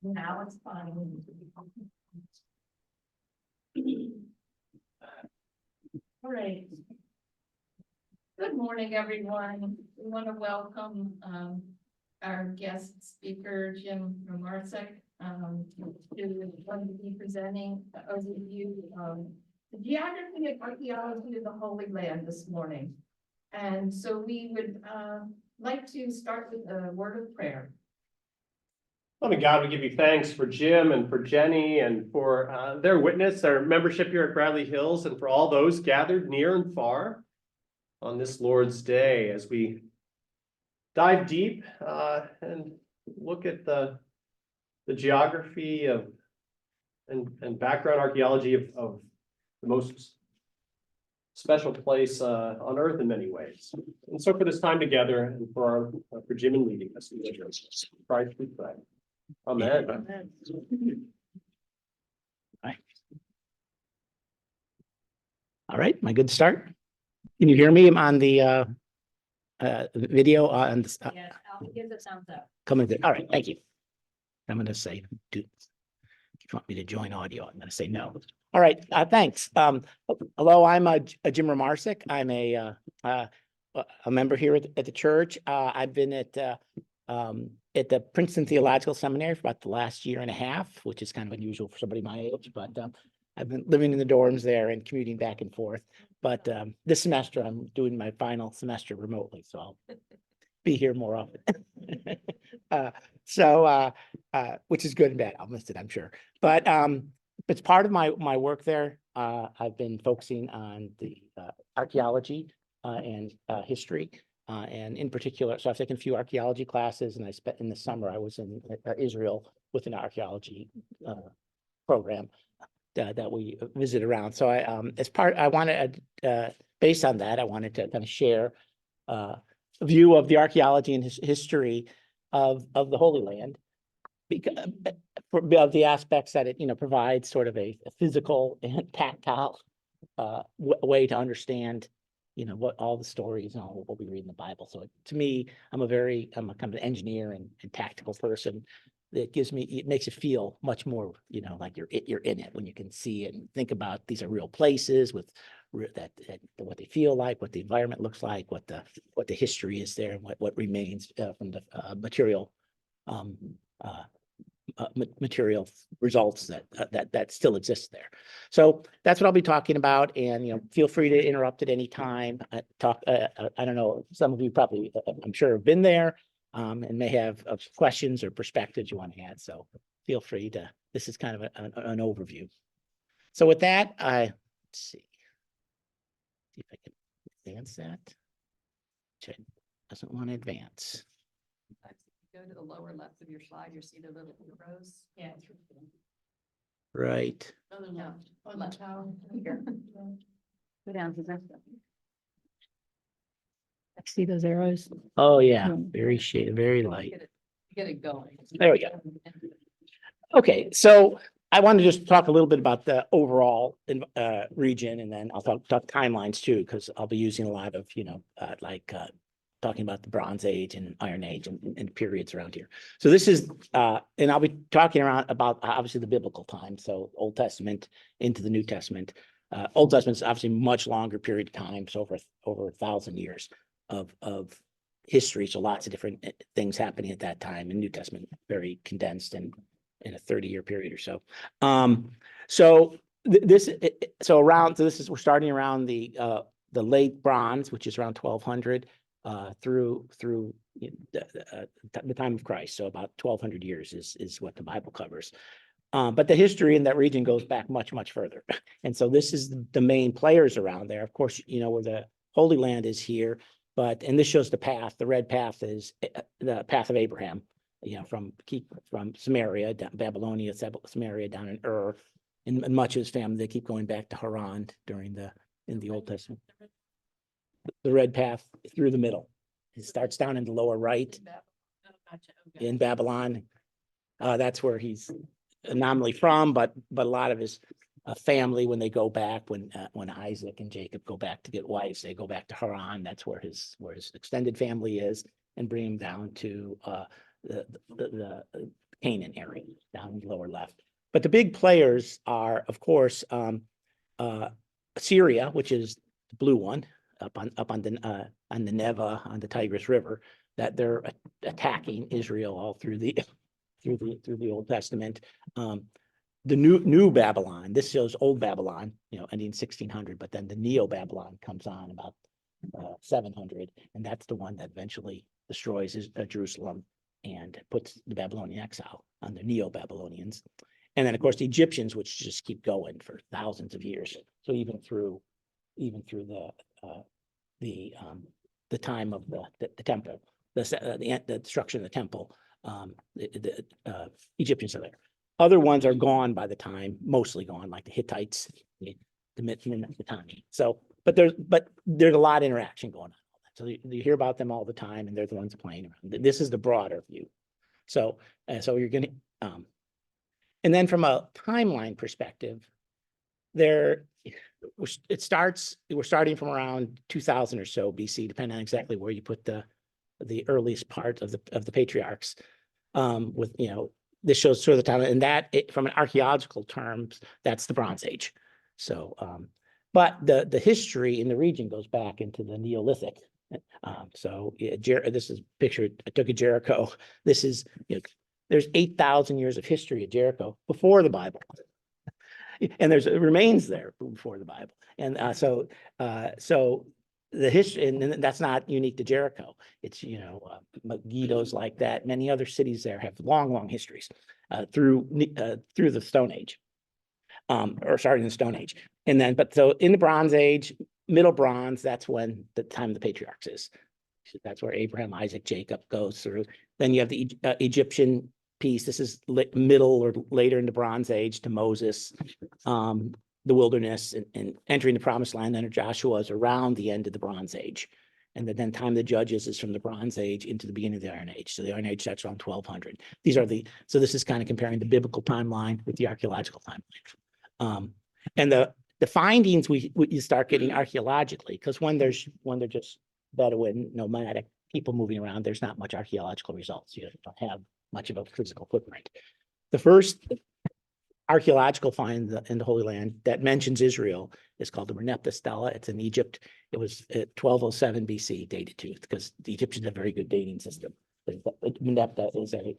Now it's fine. All right. Good morning, everyone. We want to welcome our guest speaker, Jim Rymarcsuk, who is going to be presenting an overview of the geography and archaeology of the Holy Land this morning. And so we would like to start with a word of prayer. Loving God, we give you thanks for Jim and for Jenny and for their witness, their membership here at Bradley Hills, and for all those gathered near and far on this Lord's Day as we dive deep and look at the geography of and background archaeology of the most special place on earth in many ways. And so for this time together and for Jim and leading us, in Christ we pray. Amen. All right, am I good to start? Can you hear me? I'm on the video on the Yes, I'll give the thumbs up. coming through. All right, thank you. I'm going to say, if you want me to join audio, I'm going to say no. All right, thanks. Hello, I'm Jim Rymarcsuk. I'm a member here at the church. I've been at the Princeton Theological Seminary for about the last year and a half, which is kind of unusual for somebody my age, but I've been living in the dorms there and commuting back and forth. But this semester, I'm doing my final semester remotely, so I'll be here more often. Which is good and bad. I'll miss it, I'm sure. But it's part of my work there. I've been focusing on the archaeology and history. And in particular, so I've taken a few archaeology classes, and I spent in the summer, I was in Israel with an archaeology program that we visit around. So I wanted, based on that, I wanted to kind of share a view of the archaeology and history of the Holy Land, because of the aspects that it provides sort of a physical and tactile way to understand what all the stories and all what we read in the Bible. So to me, I'm a kind of an engineer and tactical person. It makes it feel much more, like you're in it when you can see it and think about these are real places with that what they feel like, what the environment looks like, what the history is there, and what remains from the material results that still exist there. So that's what I'll be talking about, and feel free to interrupt at any time. I don't know, some of you probably I'm sure have been there and may have questions or perspectives you want to add. So feel free to. This is kind of an overview. So with that, let's see if I can advance that. Which doesn't want to advance. Go to the lower left of your slide, you'll see the little rows. Yeah. Right. Other left. On the town. Here. Go down to the. See those arrows? Oh yeah, very shade, very light. Get it going. There we go. Okay, so I want to just talk a little bit about the overall region, and then I'll talk timelines too, because I'll be using a lot of talking about the Bronze Age and Iron Age and periods around here. So this is, and I'll be talking about obviously the biblical time, so Old Testament into the New Testament. Old Testament is obviously much longer period of time, so over 1,000 years of history. So lots of different things happening at that time. In New Testament, very condensed and in a 30-year period or so. We're starting around the late Bronze, which is around 1200. Through the time of Christ, so about 1,200 years is what the Bible covers. But the history in that region goes back much further, and so this is the main players around there. Of course, where the Holy Land is here, and this shows the path. The red path is the path of Abraham. From Samaria, Babylonia, Samaria, down in Ur, and much of his family. They keep going back to Haran in the Old Testament. The red path through the middle. It starts down in the lower right in Babylon. That's where he's nominally from, but a lot of his family, when they go back, when Isaac and Jacob go back to get wives, they go back to Haran. That's where his extended family is, and bring him down to the Canaan area down in the lower left. But the big players are, of course, Syria, which is the blue one up on the Neva on the Tigris River, that they're attacking Israel all through the Old Testament. The new Babylon, this shows old Babylon, ending 1600, but then the Neo Babylon comes on about 700, and that's the one that eventually destroys Jerusalem and puts the Babylonian exile on the Neo Babylonians. And then, of course, the Egyptians, which just keep going for thousands of years. So even through the time of the temple, the destruction of the temple, the Egyptians are there. Other ones are gone by the time, mostly gone, like the Hittites, the Mitanni. So, but there's a lot of interaction going on. So you hear about them all the time, and they're the ones playing around. This is the broader view. So you're going to, and then from a timeline perspective, we're starting from around 2000 or so BC, depending on exactly where you put the earliest part of the patriarchs. With this shows sort of the time, and that from an archaeological terms, that's the Bronze Age. So, but the history in the region goes back into the Neolithic. This is pictured. I took a Jericho. This is there's 8,000 years of history of Jericho before the Bible, and there's remains there before the Bible, and so the history, and that's not unique to Jericho. It's Megiddo's like that. Many other cities there have long histories through the Stone Age, or starting in the Stone Age, and then so in the Bronze Age, Middle Bronze, that's when the time of the patriarchs is. That's where Abraham, Isaac, Jacob goes through. Then you have the Egyptian piece. This is middle or later in the Bronze Age to Moses. The wilderness and entering the promised land under Joshua is around the end of the Bronze Age. And then time of the Judges is from the Bronze Age into the beginning of the Iron Age. So the Iron Age starts around 1200. So this is kind of comparing the biblical timeline with the archaeological timeline. And the findings you start getting archaeologically, because when they're just Bedouin, nomadic people moving around, there's not much archaeological results. You don't have much of a physical footprint. The first archaeological find in the Holy Land that mentions Israel is called the Merneptah Stela. It's in Egypt. It was 1207 BC dated to, because the Egyptians have a very good dating system. Merneptah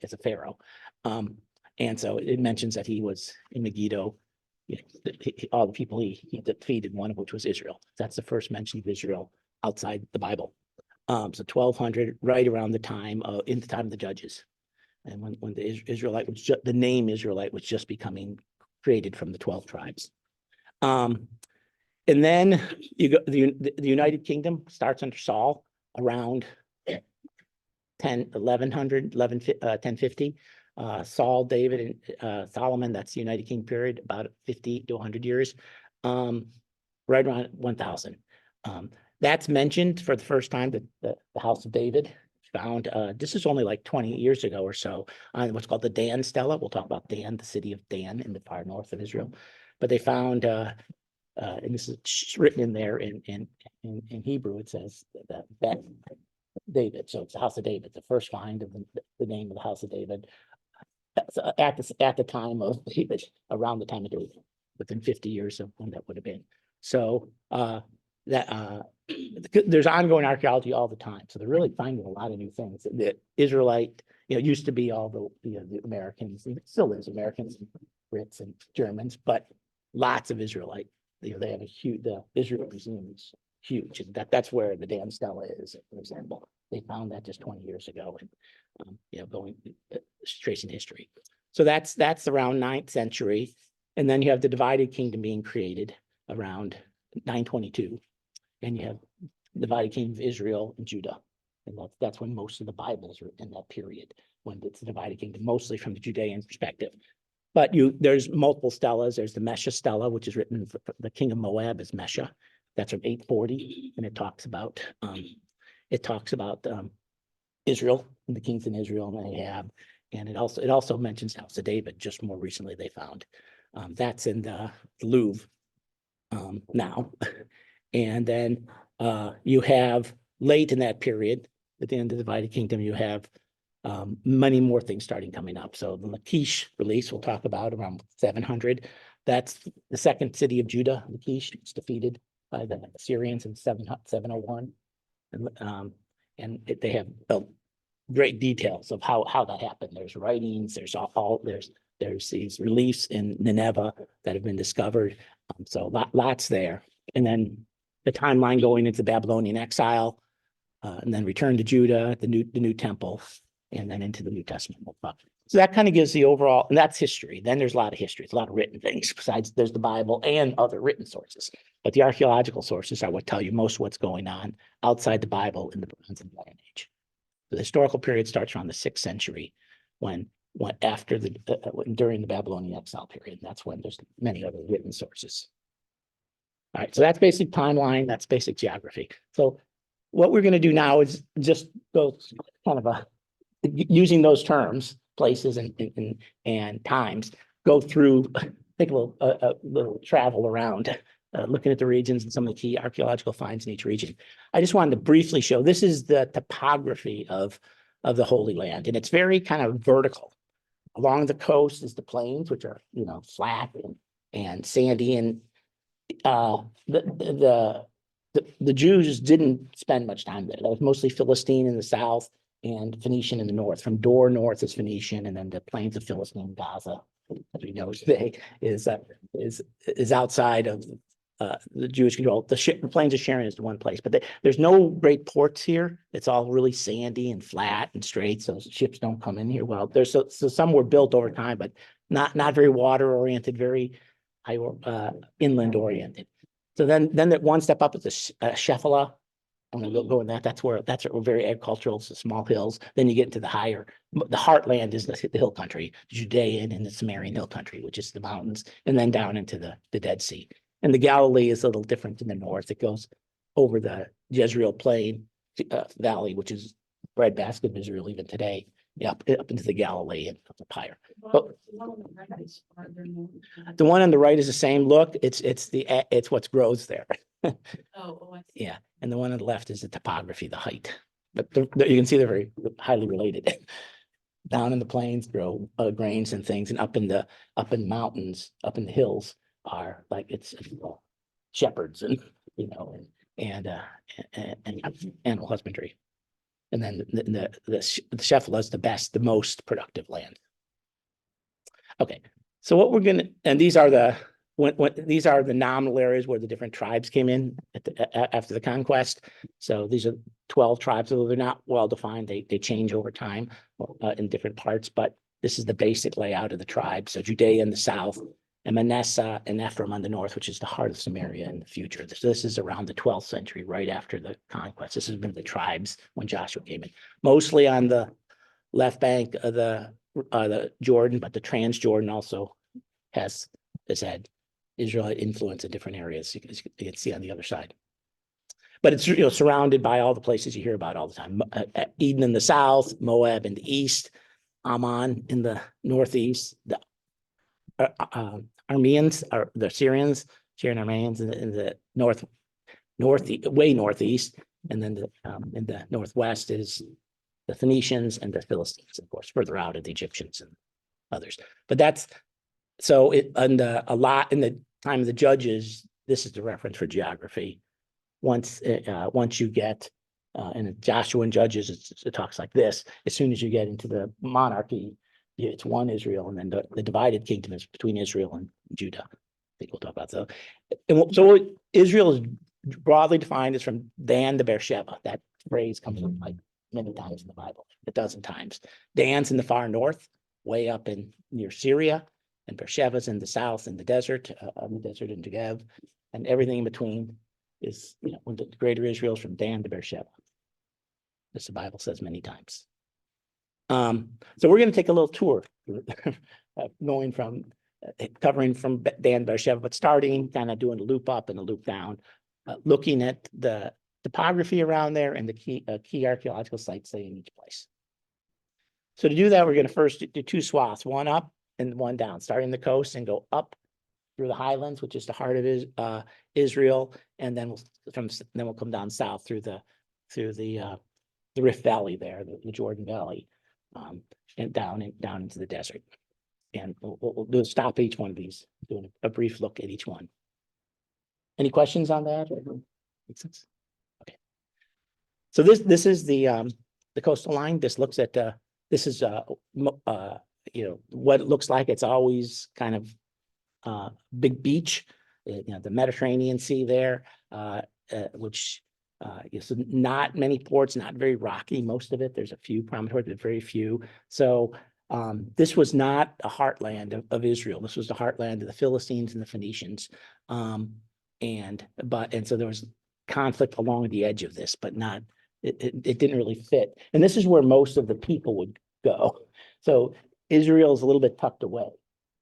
is a pharaoh, and so it mentions that he was in Megiddo. All the people he defeated, one of which was Israel. That's the first mention of Israel outside the Bible. So 1200, right around the time of the Judges. And when the Israelite was the name Israelite was just becoming created from the 12 tribes. And then you go, the United Kingdom starts under Saul around 1050. Saul, David, and Solomon, that's the United Kingdom period, about 50 to 100 years, right around 1000. That's mentioned for the first time, the House of David. Found this is only like 20 years ago or so on what's called the Dan Stela. We'll talk about Dan, the city of Dan in the far north of Israel. But they found, and this is written in there in Hebrew, it says that David. So it's the House of David, the first find of the name of the House of David at the time of David, around the time of David, within 50 years of when that would have been. So there's ongoing archaeology all the time. So they're really finding a lot of new things. The Israelite, used to be all the Americans, still is Americans, and Brits and Germans, but lots of Israelite. They have a huge, the Israel Museum is huge. And that's where the Dan Stela is, for example. They found that just 20 years ago, and going tracing history. So that's around 9th century. And then you have the divided kingdom being created around 922. And you have the divided kingdom of Israel and Judah. And that's when most of the Bibles are in that period, when it's the divided kingdom, mostly from the Judean perspective. But there's multiple stelas. There's the Mesha stela, which is written for the king of Moab is Mesha. That's from 840. And it talks about Israel and the kings in Israel and Ahab. And it also mentions House of David, just more recently they found. That's in the Louvre now. And then you have late in that period, at the end of the divided kingdom, you have Many more things starting coming up. So the Lachish release we'll talk about around 700. That's the second city of Judah, Lachish. It's defeated by the Assyrians in 701. They have great details of how that happened. There's writings, there's these reliefs in Nineveh that have been discovered. So lots there. And then the timeline going into Babylonian exile, and then return to Judah, the new temple, and then into the New Testament. So that kind of gives the overall, and that's history. Then there's a lot of history. It's a lot of written things. Besides, there's the Bible and other written sources. But the archaeological sources are what tell you most of what's going on outside the Bible in the Bronze and Iron Age. The historical period starts around the 6th century, when after during the Babylonian exile period. That's when there's many other written sources. All right, so that's basic timeline. That's basic geography. So what we're going to do now is just go kind of using those terms, places and times, go through, take a little travel around, looking at the regions and some of the key archaeological finds in each region. I just wanted to briefly show, this is the topography of the Holy Land, and it's very kind of vertical. Along the coast is the plains, which are, flat and sandy, and the Jews didn't spend much time there. That was mostly Philistine in the south and Phoenician in the north. From Dor north is Phoenician, and then the plains of Philistine, Gaza, as we know today, is outside of the Jewish control. The plains of Sharon is the one place, but there's no great ports here. It's all really sandy and flat and straight, so ships don't come in here. Well, there's so some were built over time, but not very water oriented, very inland oriented. So then that one step up is the Shephelah. I'm going to go in that. That's very agricultural. It's the small hills. Then you get into the heartland is the hill country, Judean and the Sumerian hill country, which is the mountains, and then down into the Dead Sea. And the Galilee is a little different in the north. It goes over the Jezreel Plain Valley, which is breadbasket of Israel even today, up into the Galilee and up higher. But the one on the right is the same look. It's what grows there. I see. Yeah, and the one on the left is the topography, the height. But you can see they're very highly related. Down in the plains grow grains and things, and up in the mountains, up in the hills are like it's shepherds and animal husbandry. And then the Shephelah is the most productive land. Okay, so what we're gonna, and these are these are the nominal areas where the different tribes came in after the conquest. So these are 12 tribes, although they're not well defined. They change over time in different parts, but this is the basic layout of the tribes. So Judea in the south, and Manasseh and Ephraim on the north, which is the heart of Samaria in the future. This is around the 12th century, right after the conquest. This has been the tribes when Joshua came in, mostly on the left bank of the Jordan, but the Transjordan also has had Israelite influence in different areas. You can see on the other side. But it's surrounded by all the places you hear about all the time. Eden in the south, Moab in the east, Ammon in the northeast, the Armenians are the Syrians, Syrian Armenians in the way northeast, and then in the northwest is the Phoenicians and the Philistines, of course, further out of the Egyptians and others. But that's so a lot in the time of the judges. This is the reference for geography. Once you get in Joshua and Judges, it talks like this. As soon as you get into the monarchy, it's one Israel, and then the divided kingdom is between Israel and Judah. I think we'll talk about that. And so Israel is broadly defined as from Dan to Beer Sheva. That phrase comes up like many times in the Bible, a dozen times. Dan's in the far north, way up near Syria, and Beer Sheva's in the south, in the desert, in Negev, and everything in between is, when the greater Israel is from Dan to Beer Sheva. This the Bible says many times. So we're going to take a little tour, going from covering from Dan to Beer Sheva, but starting kind of doing a loop up and a loop down, looking at the topography around there and the key archaeological sites in each place. So to do that, we're going to first do two swaths, one up and one down, starting the coast and go up through the highlands, which is the heart of Israel, and then we'll come down south through the Rift Valley there, the Jordan Valley. and down into the desert. And we'll do a stop at each one of these, doing a brief look at each one. Any questions on that? Makes sense? Okay. So this is the coastal line. This looks at this is what it looks like. It's always kind of big beach, the Mediterranean Sea there, which is not many ports, not very rocky. Most of it, there's a few promontories, but very few. So this was not a heartland of Israel. This was the heartland of the Philistines and the Phoenicians. And so there was conflict along the edge of this, but not, it didn't really fit. And this is where most of the people would go. So Israel is a little bit tucked away.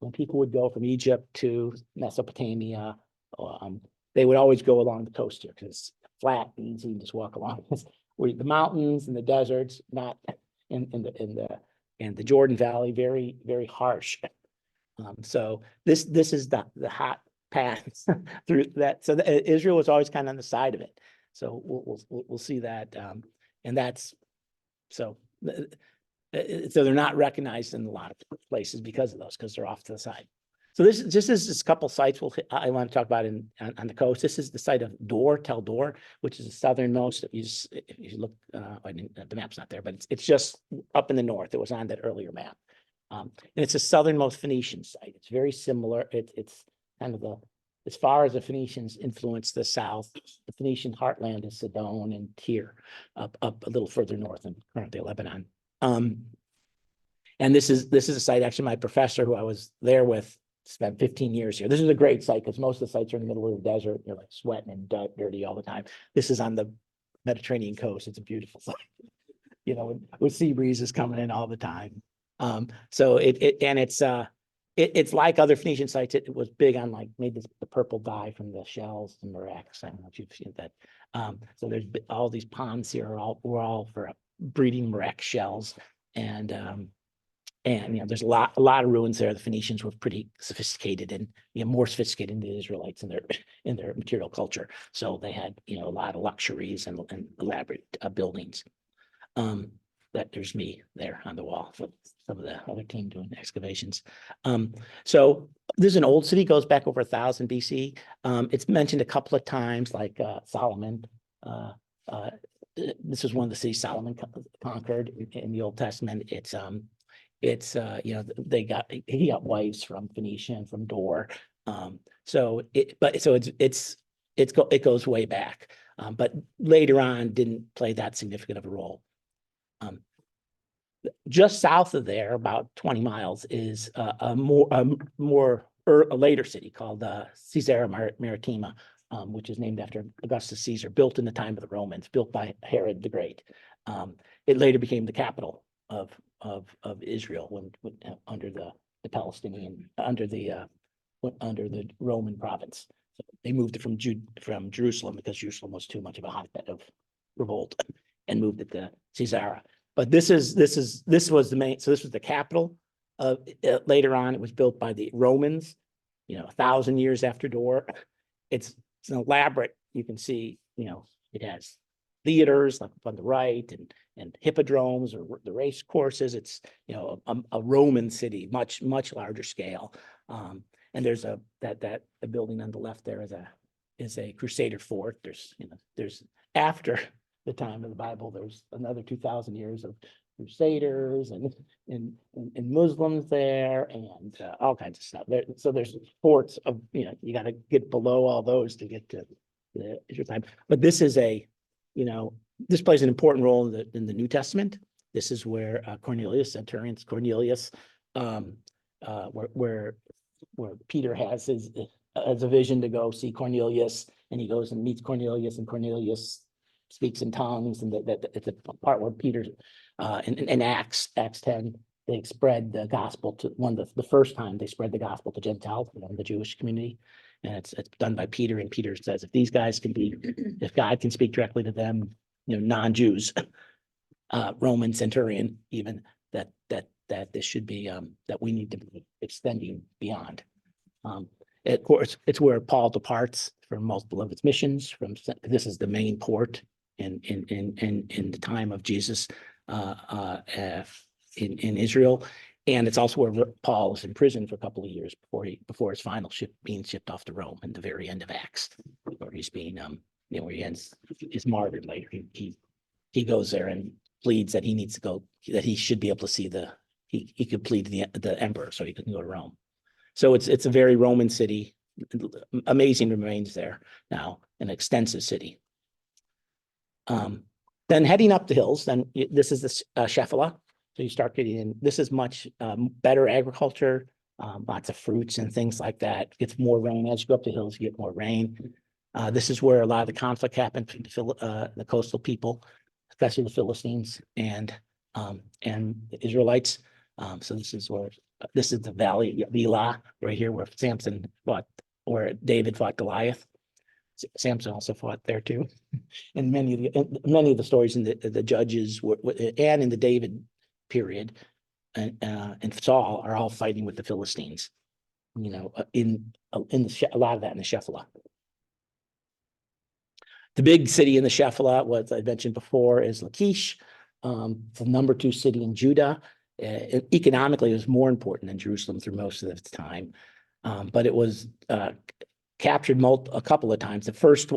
When people would go from Egypt to Mesopotamia, they would always go along the coast here because it's flat and easy to just walk along. Where the mountains and the deserts, not in the Jordan Valley, very, very harsh. So this is the hot path through that. So Israel was always kind of on the side of it. So we'll see that, and that's so they're not recognized in a lot of places because of those, because they're off to the side. So this is a couple sites I want to talk about on the coast. This is the site of Tel Dor, which is the southernmost. If you look, the map's not there, but it's just up in the north. It was on that earlier map, and it's the southernmost Phoenician site. It's very similar. It's kind of as far as the Phoenicians influenced the south, the Phoenician heartland is Sidon and Tyre, up a little further north in currently Lebanon. And this is a site, actually, my professor who I was there with spent 15 years here. This is a great site because most of the sites are in the middle of the desert. You're like sweating and dirty all the time. This is on the Mediterranean coast. It's a beautiful site, with sea breezes coming in all the time. So it's like other Phoenician sites. It was big on made the purple dye from the shells and Marax. I don't know if you've seen that. So there's all these ponds here were all for breeding Marax shells, and there's a lot of ruins there. The Phoenicians were pretty sophisticated and more sophisticated than the Israelites in their material culture. So they had a lot of luxuries and elaborate buildings. There's me there on the wall for some of the other team doing excavations. So this is an old city, goes back over 1000 BC. It's mentioned a couple of times, like Solomon. This was one of the cities Solomon conquered in the Old Testament. He got wives from Phoenicia and from Dor. It goes way back, but later on didn't play that significant of a role. Just south of there, about 20 miles, is a later city called Caesarea Maritima, which is named after Augustus Caesar, built in the time of the Romans, built by Herod the Great. It later became the capital of Israel when under the Palestinian under the Roman province. So they moved it from Jerusalem because Jerusalem was too much of a hotbed of revolt, and moved it to Caesarea. But this was the main. So this was the capital. Later on, it was built by the Romans. 1,000 years after Dor. It's an elaborate. You can see. It has theaters like on the right and hippodromes or the race courses. It's a Roman city, much larger scale. And there's a building on the left there is a Crusader fort. There's after the time of the Bible, there's another 2,000 years of Crusaders and Muslims there, and all kinds of stuff. So there's forts of you got to get below all those to get to the Israel time. But this is this plays an important role in the New Testament. This is where Cornelius, centurion Cornelius, where Peter has a vision to go see Cornelius, and he goes and meets Cornelius, and Cornelius speaks in tongues, and that it's a part where Peter in Acts 10, they spread the gospel to the first time they spread the gospel to Gentiles, the Jewish community. And it's done by Peter, and Peter says, if God can speak directly to them, non-Jews, Roman centurion, even that this should be that we need to be extending beyond. Of course, it's where Paul departs from multiple of its missions. This is the main port in the time of Jesus, in Israel. And it's also where Paul was in prison for a couple of years before his final being shipped off to Rome in the very end of Acts, where he's being where he is martyred later. He goes there and pleads that he needs to go, that he should be able to see he could plead to the emperor so he couldn't go to Rome. So it's a very Roman city, amazing remains there now, an extensive city. Then heading up the hills, then this is the Shephelah. So you start getting in, this is much better agriculture, lots of fruits and things like that. Gets more rain. As you go up the hills, you get more rain. This is where a lot of the conflict happened between the coastal people, especially the Philistines and the Israelites. So this is the valley of Elah right here where where David fought Goliath. Samson also fought there too. And many of the stories in the Judges and in the David period and Saul are all fighting with the Philistines. In a lot of that in the Shephelah. The big city in the Shephelah, what I mentioned before, is Lachish, the number 2 city in Judah. Economically, it was more important than Jerusalem through most of its time, but it was captured a couple of times. The first,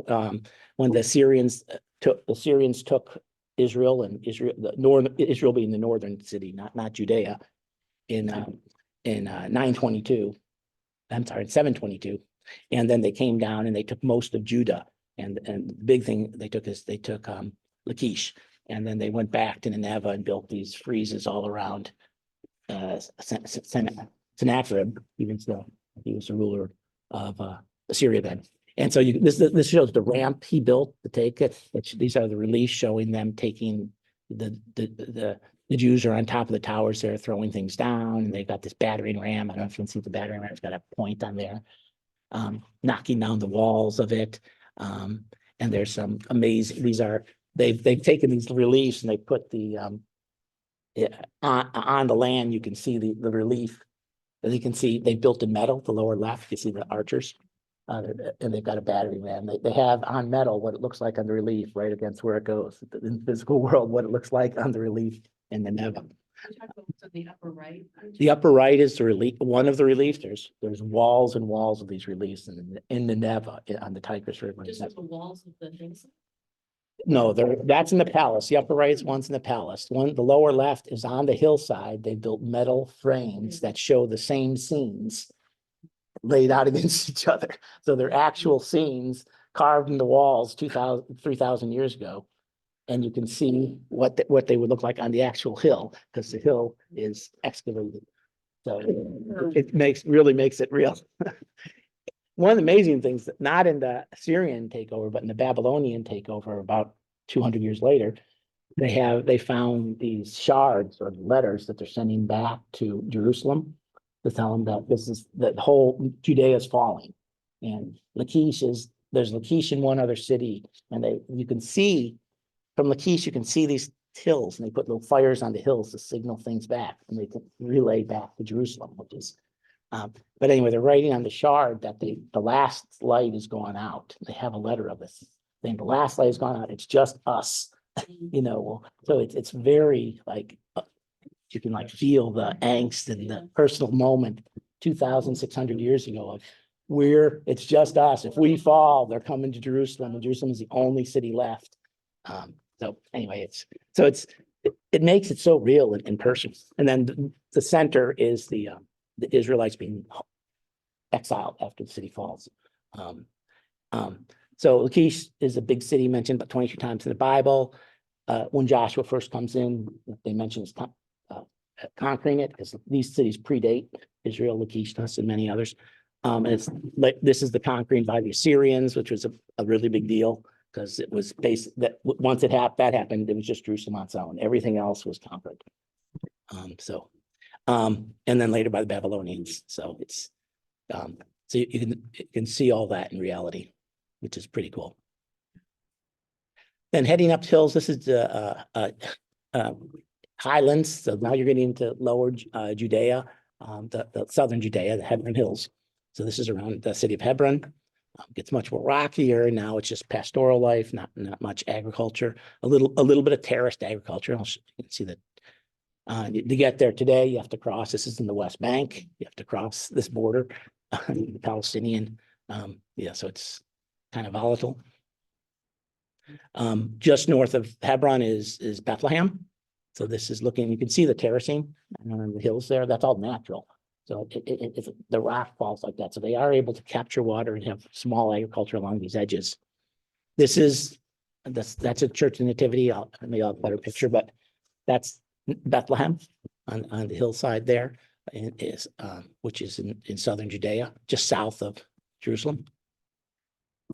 when the Syrians took Israel, and Israel being the northern city, not Judea, in 922. I'm sorry, in 722, and then they came down and they took most of Judah. And the big thing they took Lachish, and then they went back to Nineveh and built these friezes all around Sennacherib, even though he was the ruler of Assyria then. And so this shows the ramp he built to take it. These are the reliefs showing them taking the Jews are on top of the towers there, throwing things down, and they've got this battering ram. I don't know if you can see the battering ram. It's got a point on there, knocking down the walls of it. And there's some amazing. They've taken these reliefs and they put the on the land. You can see the relief. As you can see, they built in metal. The lower left, you see the archers. And they've got a battery ram. They have on metal what it looks like on the relief, right against where it goes. In the physical world, what it looks like on the relief in the Nineveh. So the upper right. The upper right is the relief, one of the reliefs. There's walls and walls of these reliefs in the Nineveh on the Tigris River. Just the walls of the things. No, that's in the palace. The upper right one's in the palace. The lower left is on the hillside. They built metal frames that show the same scenes laid out against each other. So they're actual scenes carved in the walls 3,000 years ago. And you can see what they would look like on the actual hill, because the hill is excavated. So it really makes it real. One of the amazing things that not in the Assyrian takeover, but in the Babylonian takeover about 200 years later, they found these shards or letters that they're sending back to Jerusalem to tell them that the whole Judea is falling. And there's Lachish in one other city, and you can see from Lachish, you can see these hills, and they put little fires on the hills to signal things back, and they can relay back to Jerusalem, which is, but anyway, they're writing on the shard that the last light is going out. They have a letter of this thing. The last light is gone out. It's just us, so it's very like, you can like feel the angst and the personal moment 2,600 years ago of it's just us. If we fall, they're coming to Jerusalem, and Jerusalem is the only city left. So anyway, it makes it so real in person. And then the center is the Israelites being exiled after the city falls. So Lachish is a big city mentioned about 22 times in the Bible. When Joshua first comes in, they mention conquering it, because these cities predate Israel, Lachish, and many others. And it's like this is the conquering by the Assyrians, which was a really big deal, because it was based that once that happened, it was just Jerusalem on its own. Everything else was conquered. And then later by the Babylonians. So it's so you can see all that in reality, which is pretty cool. Then heading up hills, this is the highlands. So now you're getting into lower Judea, the southern Judea, the Hebron Hills. So this is around the city of Hebron. Gets much more rockier. Now it's just pastoral life, not much agriculture. A little bit of terraced agriculture. You can see that To get there today, you have to cross, this is in the West Bank, you have to cross this border, the Palestinian, yeah, so it's kind of volatile. Just north of Hebron is Bethlehem. So this is looking, you can see the terracing on the hills there, that's all natural. So it's the rock falls like that. So they are able to capture water and have small agriculture along these edges. This is, that's a church of nativity. Maybe I'll have a better picture, but that's Bethlehem on the hillside there, which is in southern Judea, just south of Jerusalem.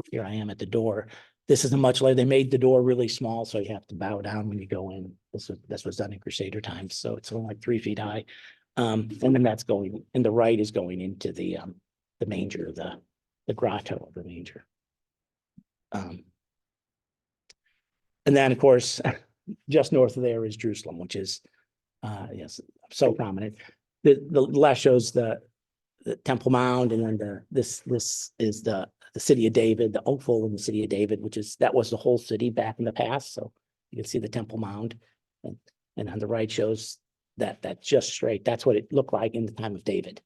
Here I am at the door. This is a much later, they made the door really small, so you have to bow down when you go in. This was done in Crusader times, so it's only like 3 feet high. And then that's going, and the right is going into the manger, the grotto of the manger. And then, of course, just north of there is Jerusalem, which is, yes, so prominent. The left shows the Temple Mound, and then this is the city of David, the Ophel in the city of David, that was the whole city back in the past. So you can see the Temple Mound, and on the right shows that just straight. That's what it looked like in the time of David.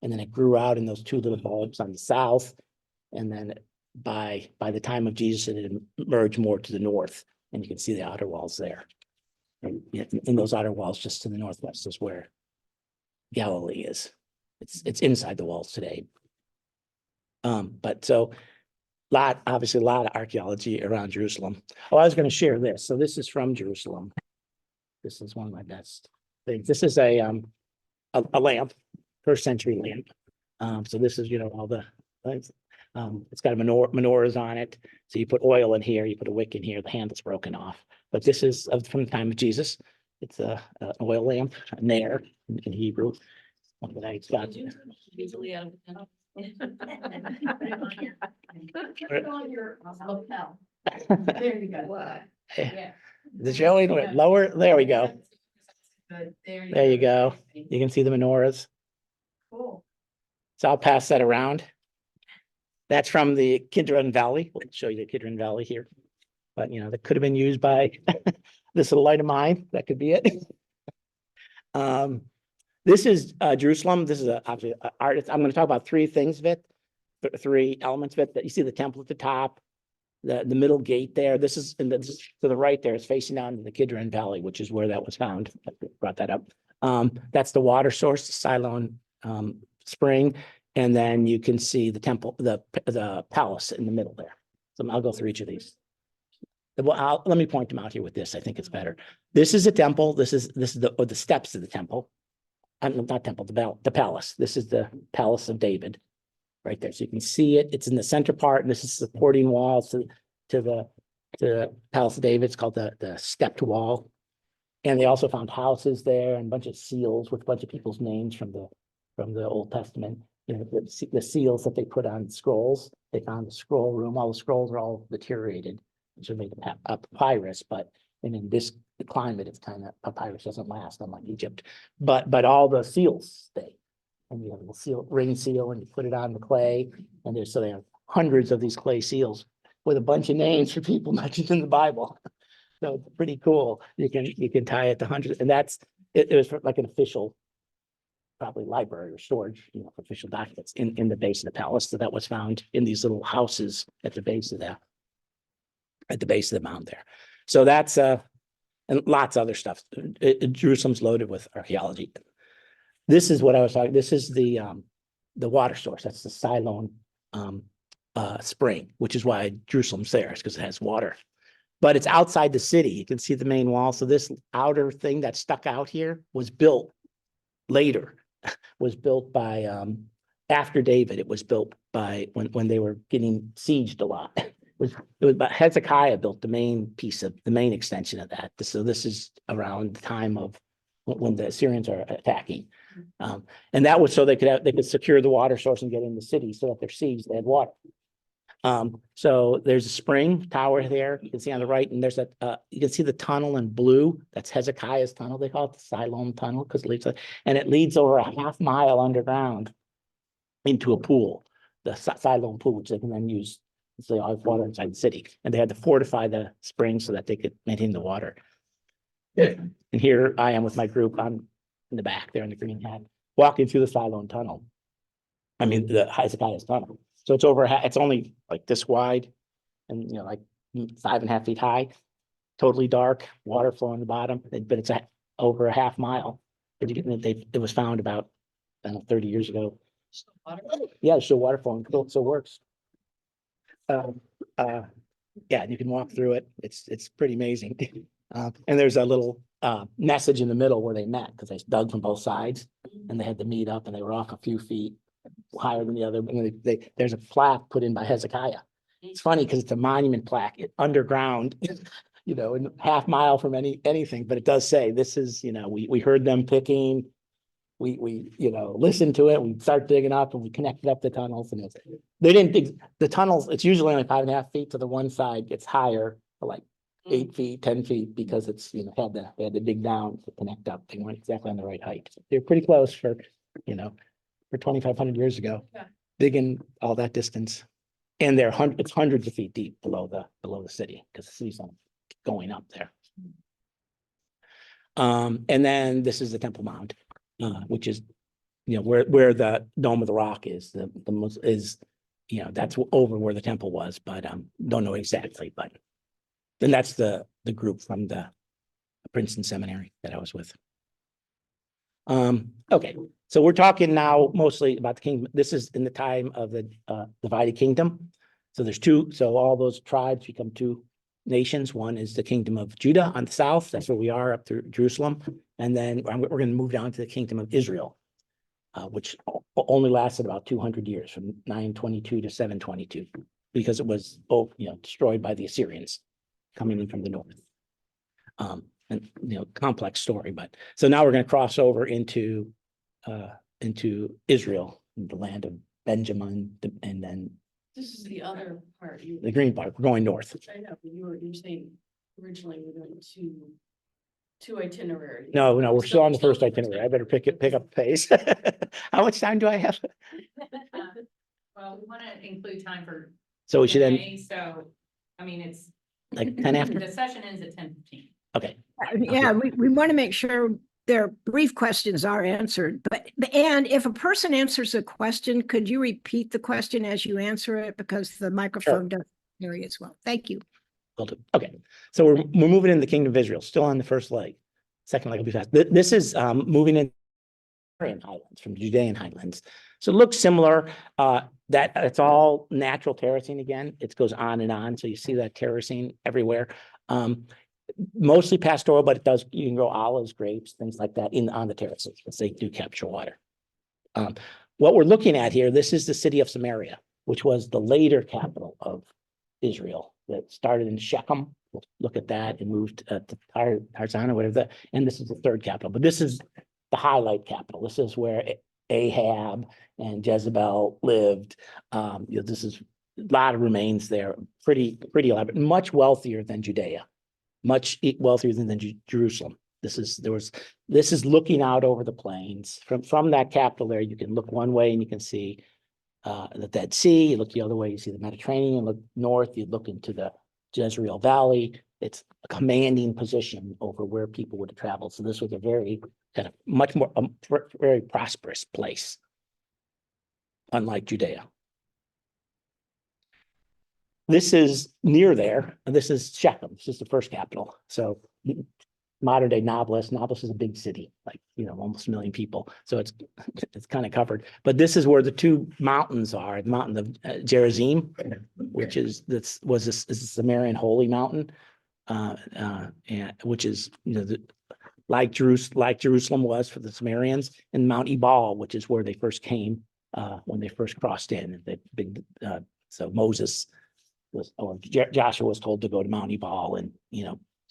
And then it grew out in those 2 little bulbs on the south. And then by the time of Jesus, it emerged more to the north, and you can see the outer walls there. And in those outer walls, just to the northwest, is where Galilee is. It's inside the walls today. But so obviously a lot of archaeology around Jerusalem. Oh, I was going to share this. So this is from Jerusalem. This is one of my best things. This is a lamp, 1st century lamp. So this is, all the things. It's got a menorahs on it. So you put oil in here, you put a wick in here, the handle's broken off. But this is from the time of Jesus. It's an oil lamp, a ner in Hebrew. One that I got. Easily out of the town. Put it on your lapel. There you go. Yeah. The showing lower, there we go. Good. There you go. You can see the menorahs. Cool. So I'll pass that around. That's from the Kidron Valley. We'll show you the Kidron Valley here. But that could have been used by this little light of mine. That could be it. This is Jerusalem. This is obviously art. I'm going to talk about 3 things of it, 3 elements of it. That you see the temple at the top, the middle gate there. This is to the right there. It's facing down to the Kidron Valley, which is where that was found. I brought that up. That's the water source, the Siloam spring, and then you can see the temple, the palace in the middle there. So I'll go through each of these. Well, let me point them out here with this. I think it's better. This is a temple. This is the steps of the temple. Not temple, the palace. This is the palace of David right there. So you can see it. It's in the center part, and this is supporting walls to the palace of David. It's called the stepped wall. And they also found houses there and a bunch of seals with a bunch of people's names from the Old Testament. The seals that they put on scrolls. They found the scroll room. All the scrolls are all deteriorated, which are made of papyrus, but in this climate, it's kind of papyrus doesn't last, unlike Egypt. But all the seals stay. And you have a seal, ring seal, and you put it on the clay. And so they have hundreds of these clay seals with a bunch of names for people mentioned in the Bible. So it's pretty cool. You can tie it to hundreds, and it was like an official, probably library or storage, for official documents in the base of the palace. So that was found in these little houses at the base of the mound there. So that's and lots of other stuff. Jerusalem's loaded with archaeology. This is what I was talking. This is the water source. That's the Siloam spring, which is why Jerusalem's there, because it has water. But it's outside the city. You can see the main wall. So this outer thing that stuck out here was built later. Was built by after David. It was built by when they were getting sieged a lot. It was about Hezekiah built the main extension of that. So this is around the time of when the Assyrians are attacking. And that was so they could secure the water source and get in the city, so that they're sieged, they had water. So there's a spring tower there. You can see on the right, and there's you can see the tunnel in blue. That's Hezekiah's tunnel. They call it the Siloam tunnel because it leads over a half mile underground into a pool, the Siloam pool, which they can then use. So they all have water inside the city, and they had to fortify the spring so that they could maintain the water. And here I am with my group. I'm in the back there in the green hat, walking through the Siloam Tunnel. I mean, the Hezekiah's Tunnel. So it's it's only like this wide and, like 5.5 feet high, totally dark, water flowing on the bottom, but it's over a half mile. It was found about, I don't know, 30 years ago. Yeah, it's still water flowing, still works. Yeah, you can walk through it. It's pretty amazing. And there's a little message in the middle where they met because they dug from both sides and they had to meet up and they were off a few feet higher than the other. And there's a plaque put in by Hezekiah. It's funny because it's a monument plaque underground, and half mile from anything, but it does say this is, we heard them picking. We listened to it, we started digging up and we connected up the tunnels and they didn't dig the tunnels. It's usually only 5.5 feet to the one side, gets higher to like 8 feet, 10 feet, because it's, they had to dig down to connect up. They weren't exactly on the right height. They're pretty close for 2,500 years ago, Yeah. digging all that distance. And it's hundreds of feet deep below the city because the city's going up there. And then this is the Temple Mount. Which is, where the Dome of the Rock is, the most is, that's over where the temple was, but don't know exactly, but then that's the group from the Princeton Seminary that I was with. Okay, so we're talking now mostly about the kingdom. This is in the time of the divided kingdom. So there's two, so all those tribes become two nations. One is the kingdom of Judah on the south. That's where we are up through Jerusalem. And then we're going to move down to the kingdom of Israel, which only lasted about 200 years, from 922 to 722, because it was destroyed by the Assyrians coming in from the north. And complex story, but so now we're going to cross over into Israel, the land of Benjamin, and then This is the other part. the green part. We're going north. I know, but you were saying originally we're doing two itineraries. No, we're still on the first itinerary. I better pick up pace. How much time do I have? Well, we want to include time for. So we should end Q&A, So, I mean, it's, like 10 after? the session ends at 10:15. Okay. Yeah, we want to make sure their brief questions are answered, and if a person answers a question, could you repeat the question as you answer it? Because the microphone doesn't hear you as well. Thank you. Will do. Okay. So we're moving in the kingdom of Israel, still on the first leg. Second leg will be fast. This is moving in highlands, from Judean highlands. So it looks similar. That it's all natural terracing again. It goes on and on. So you see that terracing everywhere. Mostly pastoral, but you can grow olives, grapes, things like that on the terraces, because they do capture water. What we're looking at here, this is the city of Samaria, which was the later capital of Israel, that started in Shechem. We'll look at that and moved to Tarzana, whatever that, and this is the third capital, but this is the highlight capital. This is where Ahab and Jezebel lived. This is a lot of remains there, pretty elaborate, much wealthier than Judea, much wealthier than Jerusalem. This is looking out over the plains. From that capital there, you can look one way and you can see the Dead Sea. You look the other way, you see the Mediterranean. Look north, you look into the Jezreel Valley. It's a commanding position over where people would have traveled. So this was a very much more very prosperous place, unlike Judea. This is near there, and this is Shechem. This is the first capital. So modern day Nablus. Nablus is a big city, like almost 1 million people. So it's kind of covered. But this is where the two mountains are: the mountain of Gerizim, which is was a Sumerian holy mountain, and which is like Jerusalem was for the Sumerians, and Mount Ebal, which is where they first came when they first crossed in. So Moses Joshua was told to go to Mount Ebal, and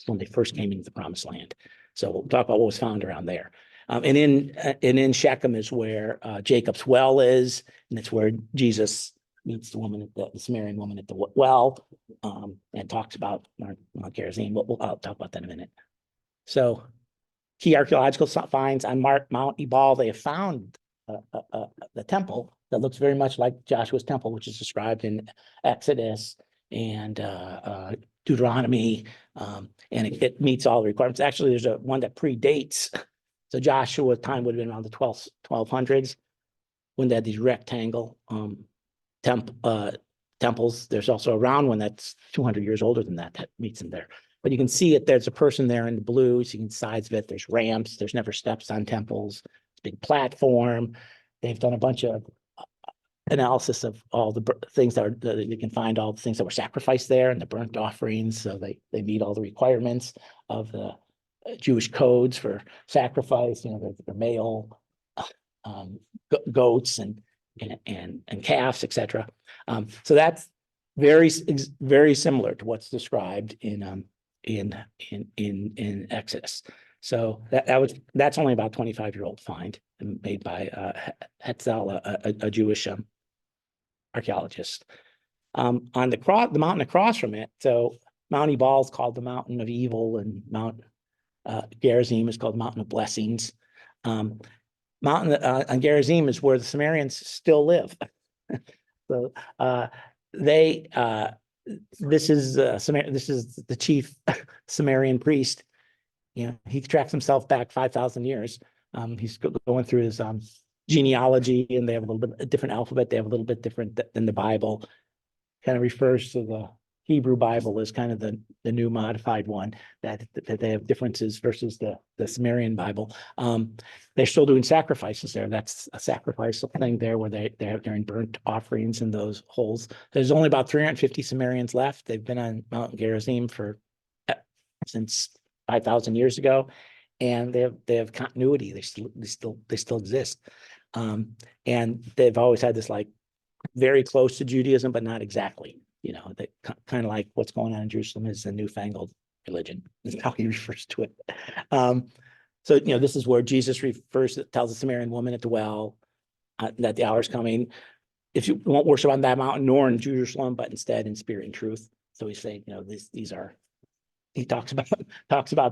when they first came into the Promised Land. So we'll talk about what was found around there. And in Shechem is where Jacob's well is, and it's where Jesus meets the woman the Samaritan woman at the well, and talks about Mount Gerizim. I'll talk about that in a minute. So key archaeological finds on Mount Ebal. They have found the temple that looks very much like Joshua's temple, which is described in Exodus and Deuteronomy, and it meets all the requirements. Actually, there's one that predates. So Joshua's time would have been around the 1200s when they had these rectangle temples. There's also a round one that's 200 years older than that meets in there. But you can see it. There's a person there in the blue. So you can sides of it. There's ramps. There's never steps on temples. It's a big platform. They've done a bunch of analysis of all the things that you can find all the things that were sacrificed there and the burnt offerings. So they meet all the requirements of the Jewish codes for sacrifice. You know, the male goats and calves, etc. So that's very similar to what's described in Exodus. So that's only about 25-year-old find made by Hetzel, a Jewish archaeologist. On the mountain across from it, so Mount Ebal is called the Mountain of Evil, and Mount Gerizim is called Mountain of Blessings. Mountain on Gerizim is where the Sumerians still live. So this is the chief Sumerian priest. You know, he tracks himself back 5,000 years. He's going through his genealogy, and they have a little bit a different alphabet. They have a little bit different than the Bible. Kind of refers to the Hebrew Bible as kind of the new modified one, that they have differences versus the Sumerian Bible. They're still doing sacrifices there. That's a sacrifice thing there where they're doing burnt offerings in those holes. There's only about 350 Sumerians left. They've been on Mount Gerizim since 5,000 years ago, and they have continuity. They still exist, and they've always had this like very close to Judaism, but not exactly. You know, they kind of like what's going on in Jerusalem is a newfangled religion. Is how he refers to it. So you know, this is where Jesus tells the Samaritan woman at the well that the hour is coming. If you won't worship on that mountain nor in Jerusalem, but instead in spirit and truth. So he's saying, you know, these are. He talks about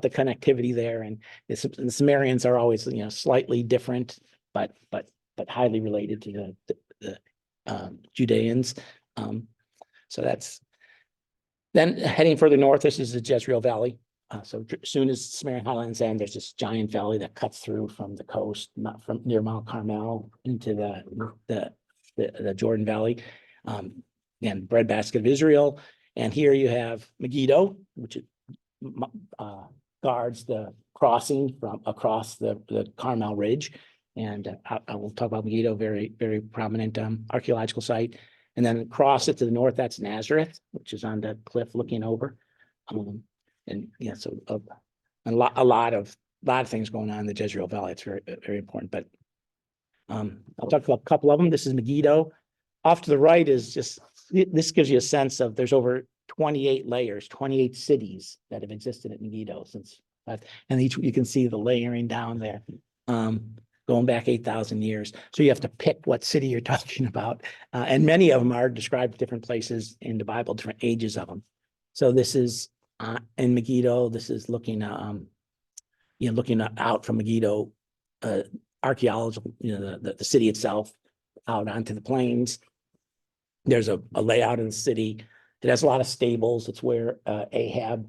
the connectivity there, and the Sumerians are always, you know, slightly different, but highly related to the Judeans. So that's then heading further north. This is the Jezreel Valley. So as soon as Sumerian highlands end, there's this giant valley that cuts through from the coast, not from near Mount Carmel into the Jordan Valley. Again, breadbasket of Israel. And here you have Megiddo, which guards the crossing from across the Carmel Ridge. And I will talk about Megiddo, very, very prominent archaeological site. And then across it to the north, that's Nazareth, which is on the cliff looking over. And yeah, so a lot of things going on in the Jezreel Valley. It's very, very important. But I'll talk about a couple of them. This is Megiddo. Off to the right is this gives you a sense of there's over 28 layers, 28 cities that have existed at Megiddo since that. And you can see the layering down there. Going back 8,000 years. So you have to pick what city you're talking about. And many of them are described at different places in the Bible, different ages of them. So this is in Megiddo. This is looking out from Megiddo, archaeological, you know, the city itself out onto the plains. There's a layout of the city. It has a lot of stables. It's where Ahab,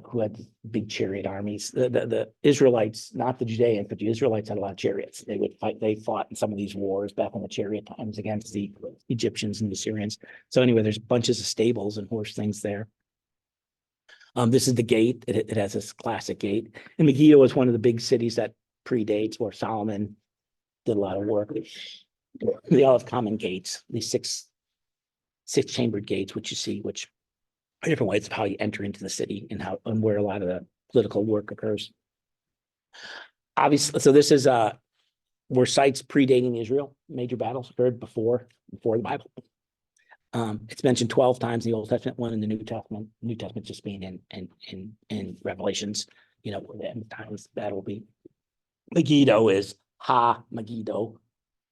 who had big chariot armies. The Israelites, not the Judeans, but the Israelites had a lot of chariots. They would fight. They fought in some of these wars back in the chariot times against the Egyptians and the Syrians. So anyway, there's bunches of stables and horse things there. This is the gate. It has this classic gate. And Megiddo is one of the big cities that predates where Solomon did a lot of work. They all have common gates. These six chambered gates, which you see, which are different ways of how you enter into the city and where a lot of the political work occurs. Obviously, so this is where sites predating Israel, major battles occurred before the Bible. It's mentioned 12 times in the Old Testament, one in the New Testament. New Testament just being in Revelations, you know, where the end times that will be. Megiddo is Megiddo,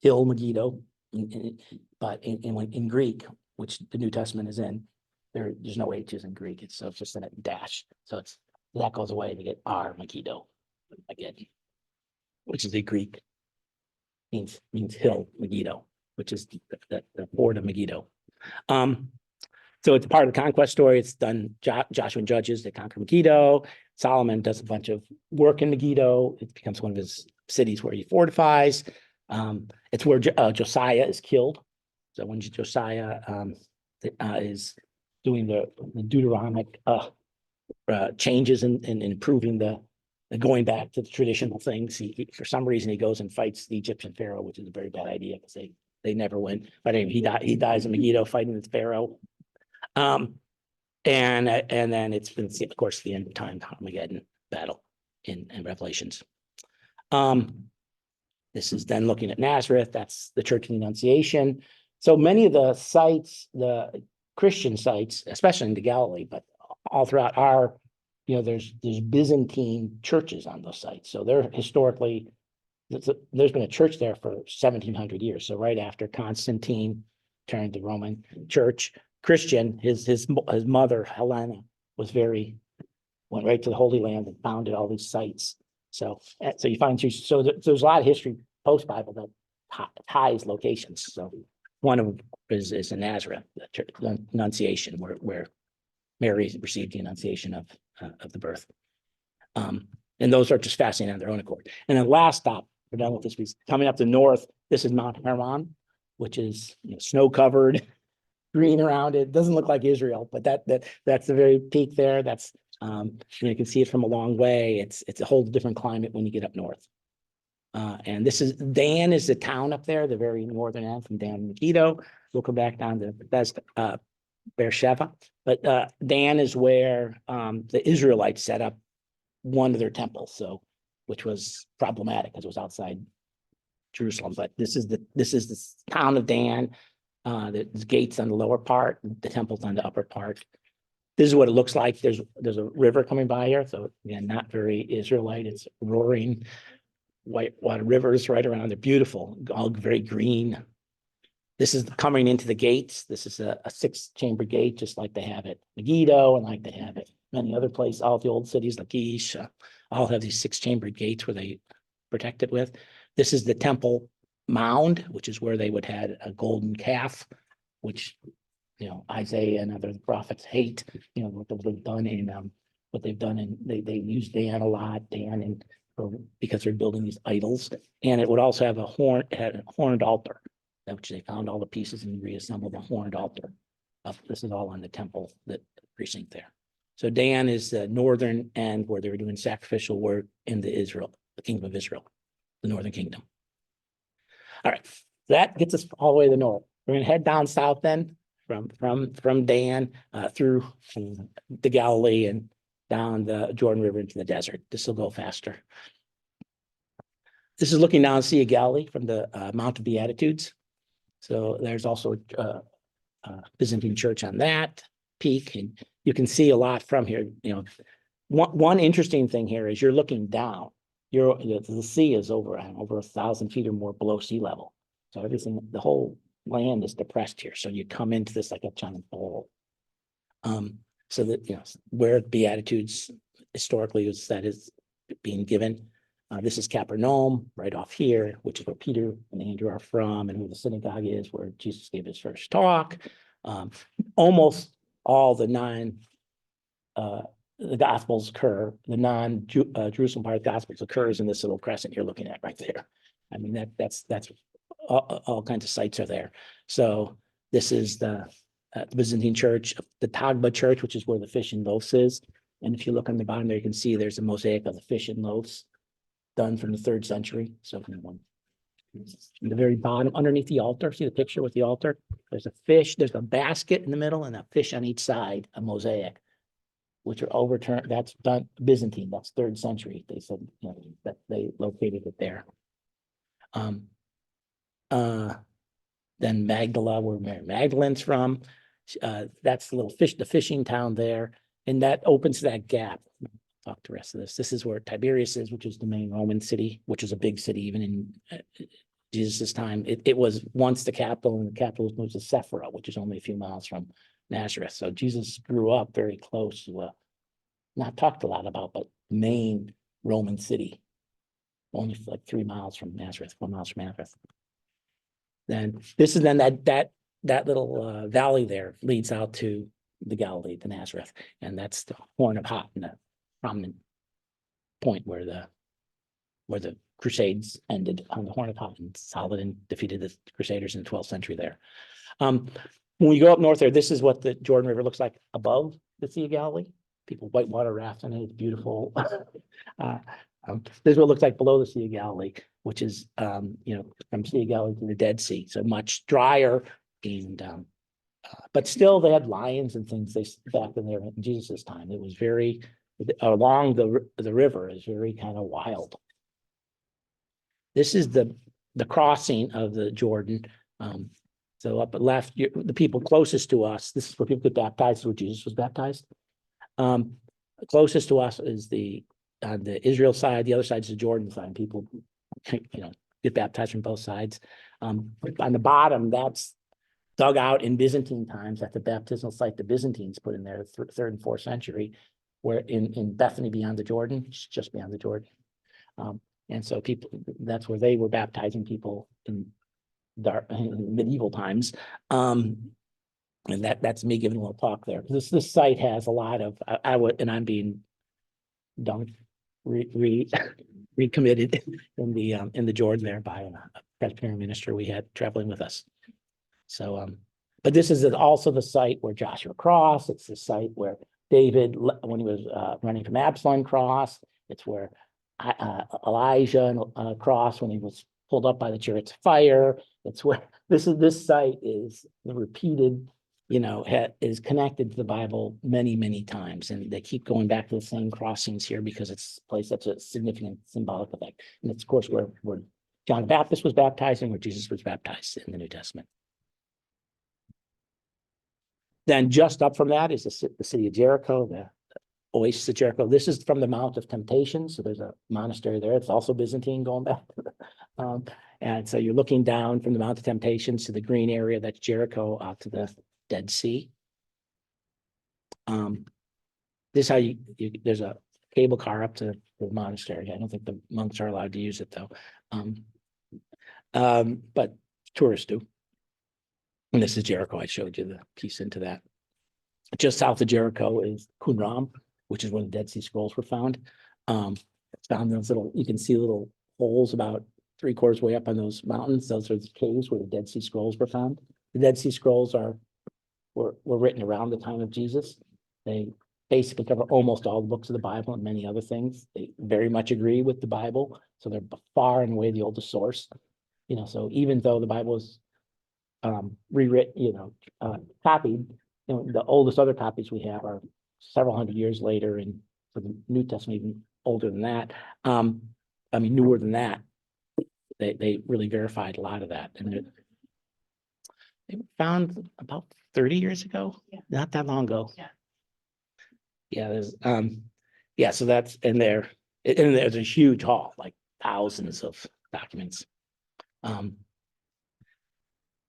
hill Megiddo, but in Greek, which the New Testament is in, there's no H's in Greek. It's just a dash. So that goes away to get Megiddo again, which is a Greek means hill Megiddo, which is the fort of Megiddo. So it's part of the conquest story. It's done, Joshua and Judges, they conquer Megiddo. Solomon does a bunch of work in Megiddo. It becomes one of his cities where he fortifies. It's where Josiah is killed. So when Josiah is doing the Deuteronomic changes and improving the going back to the traditional things, he for some reason he goes and fights the Egyptian pharaoh, which is a very bad idea because they never win. But anyway, he dies in Megiddo fighting with Pharaoh. And then it's been, of course, the end time Armageddon battle in Revelations. This is then looking at Nazareth. That's the Church of the Annunciation. So many of the sites, the Christian sites, especially in the Galilee, but all throughout are, there's Byzantine churches on those sites. So they're historically, there's been a church there for 1700 years. So right after Constantine turned the Roman Church Christian, his mother Helena went right to the Holy Land and founded all these sites. So you find there's a lot of history post Bible that ties locations. So one of them is in Nazareth, the Annunciation, where Mary received the Annunciation of the birth. And those are just fascinating on their own accord. And then last stop, we're done with this. We're coming up the north. This is Mount Hermon, which is snow covered, green around it. Doesn't look like Israel, but that's the very peak there. That's you can see it from a long way. It's a whole different climate when you get up north. And this is Dan is the town up there, the very northern end from Dan and Megiddo. We'll come back down to Beer Sheva. But Dan is where the Israelites set up one of their temples, which was problematic because it was outside Jerusalem. But this is the town of Dan. The gates on the lower part, the temple's on the upper part. This is what it looks like. There's a river coming by here. So again, not very Israelite. It's roaring white water rivers right around. They're beautiful, all very green. This is coming into the gates. This is a 6-chamber gate, just like they have at Megiddo and like they have at many other places. All the old cities, Lachish, all have these 6-chamber gates where they protect it with. This is the temple mound, which is where they would have a golden calf, which Isaiah and other prophets hate. What they've done they use Dan a lot, because they're building these idols. And it would also have a horned altar, which they found all the pieces and reassembled a horned altar. This is all on the temple, the precinct there. So Dan is the northern end where they were doing sacrificial work in the kingdom of Israel, the northern kingdom. All right, that gets us all the way to the north. We're going to head down south then from Dan through the Galilee and down the Jordan River into the desert. This will go faster. This is looking down the Sea of Galilee from the Mount of Beatitudes. So there's also a Byzantine church on that peak, and you can see a lot from here. One interesting thing here is you're looking down. The sea is over 1,000 feet or more below sea level. So the whole land is depressed here. So you come into this like a giant bowl. So that where Beatitudes historically is being given. This is Capernaum right off here, which is where Peter and Andrew are from, and where the synagogue is, where Jesus gave his first talk. Almost all the Gospels occur, the non-Jerusalem part of the Gospels occurs in this little crescent you're looking at right there. I mean, that's all kinds of sites are there. So this is the Byzantine church, the Tagba church, which is where the fish and loaves is. And if you look on the bottom there, you can see there's a mosaic of the fish and loaves done from the 3rd century. So from the very bottom, underneath the altar, see the picture with the altar? There's a fish, there's a basket in the middle and a fish on each side, a mosaic, which are overturned. That's done Byzantine, that's 3rd century. They said that they located it there. Then Magdala, where Mary Magdalene's from. That's the fishing town there. And that opens that gap. I'll talk the rest of this. This is where Tiberias is, which is the main Roman city, which is a big city even in Jesus' time. It was once the capital, and the capital was moved to Sephora, which is only a few miles from Nazareth. So Jesus grew up very close to not talked a lot about, but main Roman city, only like 3 miles from Nazareth, 4 miles from Nazareth. Then this is that that little valley there leads out to the Galilee, the Nazareth, and that's the Horn of Hot, the prominent point where the Crusades ended on the Horn of Hot, and Saladin defeated the Crusaders in the 12th century there. When you go up north there, this is what the Jordan River looks like above the Sea of Galilee. People whitewater rafting it, it's beautiful. This is what it looks like below the Sea of Galilee, which is, from Sea of Galilee to the Dead Sea, so much drier and, but still they had lions and things back in there in Jesus's time. It was very, along the river is very kind of wild. This is the crossing of the Jordan. So up at left, the people closest to us, this is where people get baptized, where Jesus was baptized. Closest to us is on the Israel side, the other side is the Jordan side. People, get baptized from both sides. On the bottom, that's dug out in Byzantine times at the baptismal site the Byzantines put in there, third and fourth century, where in Bethany beyond the Jordan, just beyond the Jordan. And so that's where they were baptizing people in medieval times. And that's me giving a little talk there. This site has a lot of, I'm being done, recommitted in the Jordan there by a Presbyterian minister we had traveling with us. So, but this is also the site where Joshua crossed. It's the site where David, when he was running from Absalom, crossed. It's where Elijah crossed when he was pulled up by the chariots of fire. It's where this site is repeated, is connected to the Bible many, many times. And they keep going back to the same crossings here because it's a place that's a significant symbolic effect. And it's, of course, where John the Baptist was baptized and where Jesus was baptized in the New Testament. Then just up from that is the city of Jericho, the oasis of Jericho. This is from the Mount of Temptation. So there's a monastery there. It's also Byzantine going back. And so you're looking down from the Mount of Temptations to the green area, that's Jericho, out to the Dead Sea. This is how there's a cable car up to the monastery. I don't think the monks are allowed to use it though. But tourists do. And this is Jericho. I showed you the piece into that. Just south of Jericho is Qumran, which is where the Dead Sea Scrolls were found. It's found those you can see little holes about 3/4 way up on those mountains. Those are the caves where the Dead Sea Scrolls were found. The Dead Sea Scrolls were written around the time of Jesus. They basically cover almost all the books of the Bible and many other things. They very much agree with the Bible. So they're far and away the oldest source. So even though the Bible is rewritten, copied, the oldest other copies we have are several hundred years later, and for the New Testament, even older than that. Newer than that. They really verified a lot of that. And they were found about 30 years ago, not that long ago. There's so that's in there. And there's a huge hall, like thousands of documents. And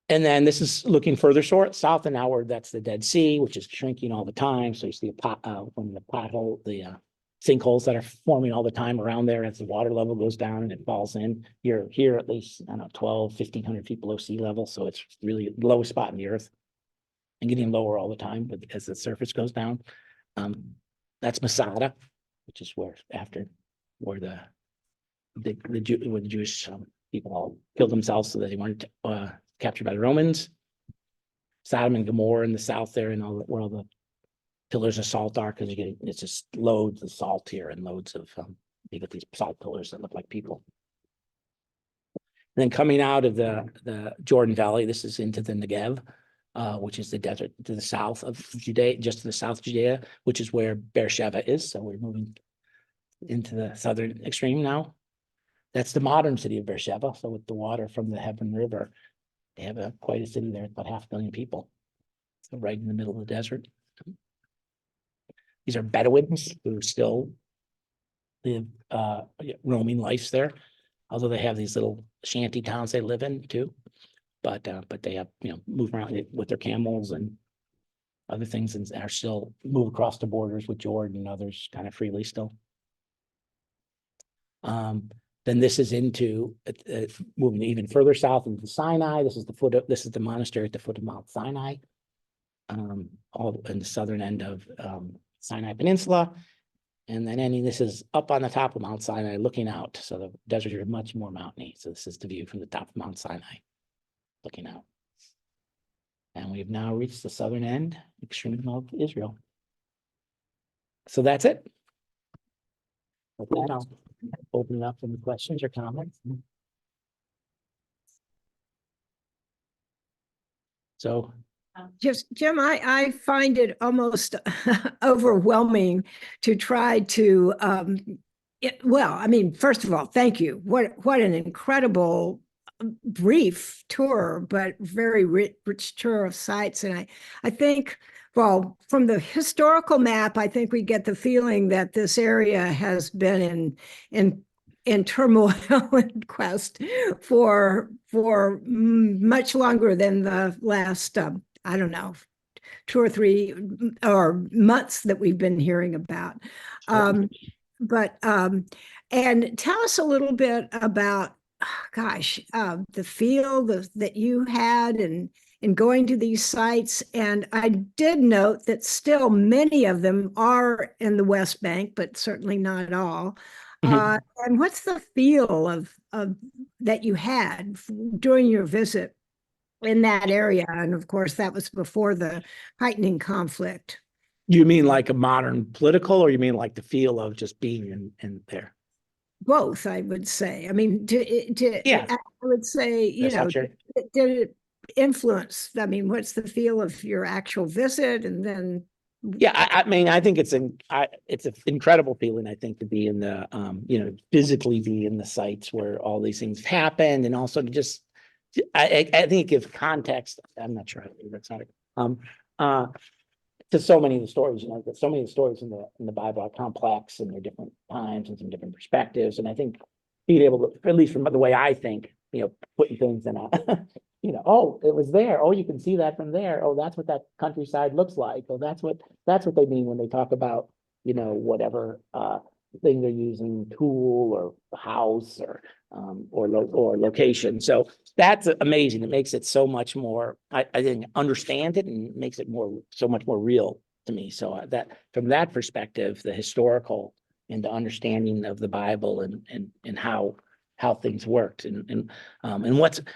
then this is looking further south and outward. That's the Dead Sea, which is shrinking all the time. So you see from the pothole, the sinkholes that are forming all the time around there as the water level goes down and it falls in. You're here at least, 1,500 feet below sea level. So it's really the lowest spot in the earth and getting lower all the time as the surface goes down. That's Masada, which is where the Jewish people all killed themselves so that they weren't captured by the Romans. Sodom and Gomorrah in the south there, and where all the pillars of salt are, because it's just loads of salt here and loads of you get these salt pillars that look like people. And then coming out of the Jordan Valley, this is into the Negev, which is the desert to the south of Judea, just to the south of Judea, which is where Beer Sheva is. So we're moving into the southern extreme now. That's the modern city of Beer Sheva. So with the water from the Hebron River, they have quite a city there, about 500,000 people. So right in the middle of the desert. These are Bedouins who still live roaming lives there, although they have these little shanty towns they live in too. But they have move around with their camels and other things, and are still move across the borders with Jordan and others kind of freely still. Then this is into moving even further south into Sinai. This is the monastery at the foot of Mount Sinai, all in the southern end of Sinai Peninsula. And then this is up on the top of Mount Sinai looking out. So the desert is much more mountainy. So this is the view from the top of Mount Sinai looking out. And we've now reached the southern end, extreme of Israel. So that's it. With that, I'll open it up for any questions or comments. So, Just, Jim, I find it almost overwhelming to try to, well, I mean, first of all, thank you. What an incredible brief tour, but very rich tour of sites. And I think, well, from the historical map, I think we get the feeling that this area has been in turmoil and quest for much longer than the last, I don't know, 2 or 3 or months that we've been hearing about. And tell us a little bit about, the feel that you had in going to these sites. And I did note that still many of them are in the West Bank, but certainly not all. And what's the feel of that you had during your visit in that area? And of course, that was before the heightening conflict. You mean like a modern political, or you mean like the feel of just being in there? Both, I would say. I mean, Yeah. I would say, That's not true. did it influence? I mean, what's the feel of your actual visit? And then, Yeah, I mean, I think it's an incredible feeling, I think, to be in the, physically be in the sites where all these things happened, and also to just, I think it gives context. I'm not sure how to do that. To so many of the stories, so many of the stories in the Bible are complex, and they're different times and some different perspectives. And I think being able to, at least from the way I think, putting things in a, oh, it was there. Oh, you can see that from there. Oh, that's what that countryside looks like. Oh, that's what they mean when they talk about, whatever thing they're using, tool or house or location. So that's amazing. It makes it so much more, I think, understand it, and makes it so much more real to me. So that from that perspective, the historical and the understanding of the Bible and how things worked and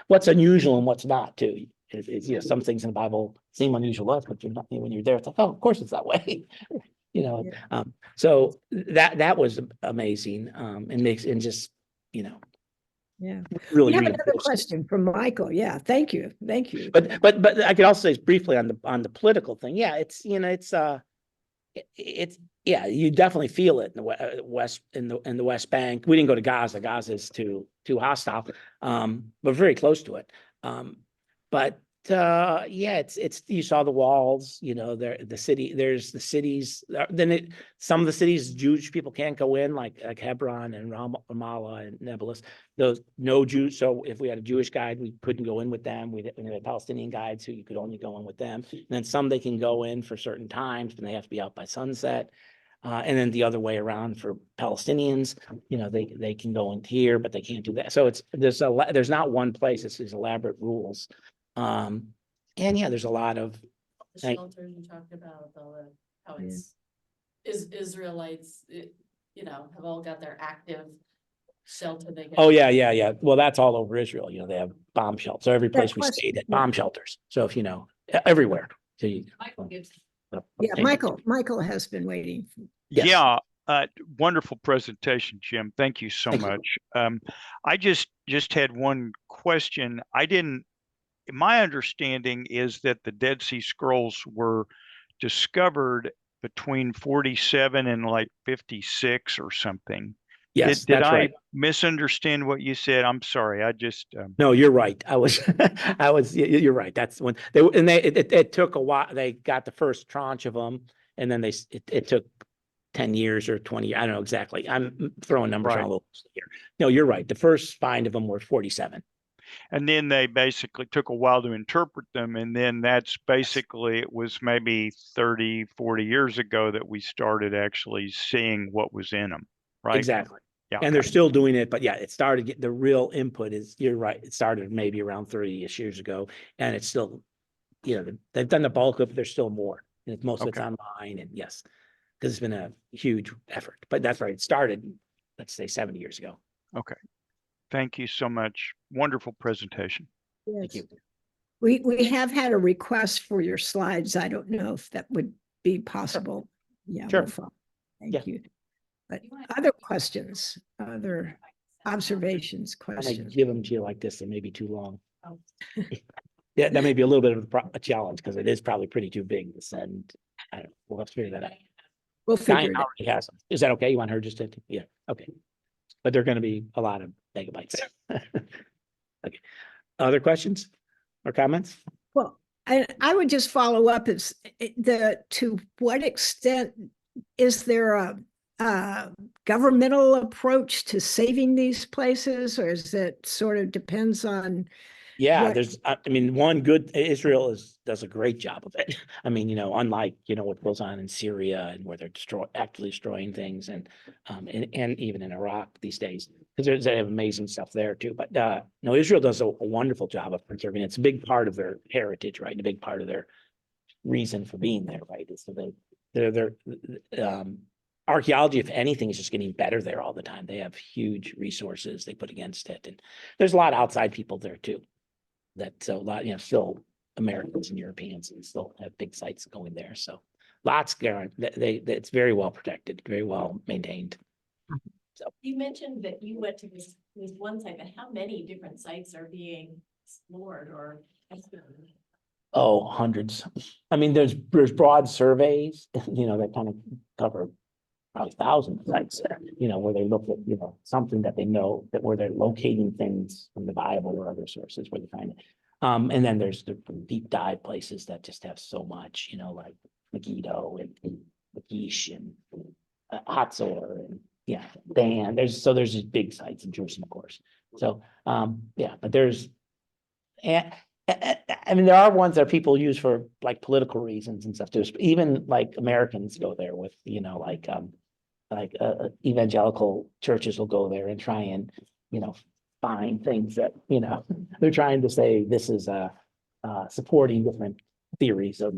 what's unusual and what's not too. Is some things in the Bible seem unusual to us, but you're not, when you're there, it's like, oh, of course it's that way. So that was amazing. yeah. Really We have another reinforced it. question from Michael. Yeah, thank you. But I could also say briefly on the political thing. Yeah, you definitely feel it in the West, in the West Bank. We didn't go to Gaza. Gaza is too hostile, but very close to it. It's you saw the walls, the city, there's the cities, some of the cities Jewish people can't go in, like Hebron and Ramallah and Nablus. Those no Jews. So if we had a Jewish guide, we couldn't go in with them. We had Palestinian guides who you could only go in with them. And then some they can go in for certain times, but they have to be out by sunset. And then the other way around for Palestinians, they can go in here, but they can't do that. So there's not one place. It's these elaborate rules. And yeah, there's a lot of The shelters you talked about, how it's Israelites, have all got their active shelter. They get. Oh yeah. Well, that's all over Israel. They have bomb shelters. So every place we question, stayed at, bomb shelters. So if everywhere. So Michael gives. Yeah, Michael has been waiting. Yes. Yeah, wonderful presentation, Jim. Thank you so Thank you. much. I just had one question. My understanding is that the Dead Sea Scrolls were discovered between 47 and like 56 or something. Yes, Did that's I right. misunderstand what you said? I'm sorry. I just No, you're right. You're right. That's when it took a while. They got the first tranche of them, and then it took 10 years or 20. I don't know exactly. I'm throwing numbers Right. all over here. No, you're right. The first find of them were 47. And then they basically took a while to interpret them. And then it was maybe 30, 40 years ago that we started actually seeing what was in them. Right. Exactly. Yeah. And they're still doing it, but yeah, it started, the real input is, you're right, it started maybe around 30-ish years ago, and it's still, they've done the bulk of it, there's still more. And most of it's Okay. online, and yes, because it's been a huge effort, but that's right, it started, let's say 70 years ago. Okay. Thank you so much. Wonderful presentation. Thank you. We have had a request for your slides. I don't know if that would be possible. Yeah. Sure. we'll follow. Yeah. Thank you. But other questions, other observations, I might questions? give them to you like this, they may be too long. Oh. Yeah, that may be a little bit of a challenge, because it is probably pretty too big to send. I don't, we'll have to figure that out. We'll Diane figure it out. already has them. Is that okay? You want her just to, yeah, okay. But they're gonna be a lot of megabytes. Okay. Other questions or comments? Well, I would just follow up to what extent is there a governmental approach to saving these places, or is it sort of depends on? Yeah, What- there's, I mean, Israel does a great job of it. I mean, unlike, what goes on in Syria, and where they're actively destroying things, and even in Iraq these days, because they have amazing stuff there too. But no, Israel does a wonderful job of preserving it. It's a big part of their heritage, right? And a big part of their reason for being there, right? Is so they're archaeology, if anything, is just getting better there all the time. They have huge resources they put against it, and there's a lot of outside people there too. So a lot, still Americans and Europeans, and still have big sites going there. So lots going. It's very well protected, very well maintained. So You mentioned that you went to this one site, but how many different sites are being explored or excavated? oh, hundreds. I mean, there's broad surveys, that kind of cover probably thousands of sites there, where they look at, something that they know, that where they're locating things from the Bible or other sources where they find it. And then there's the deep dive places that just have so much, like Megiddo and Lachish and Hatzor, and Dan. There's these big sites in Jerusalem, of course. So but there's, and I mean, there are ones that people use for like political reasons and stuff too. Even like Americans go there with, evangelical churches will go there and try and, find things that, they're trying to say this is supporting different theories of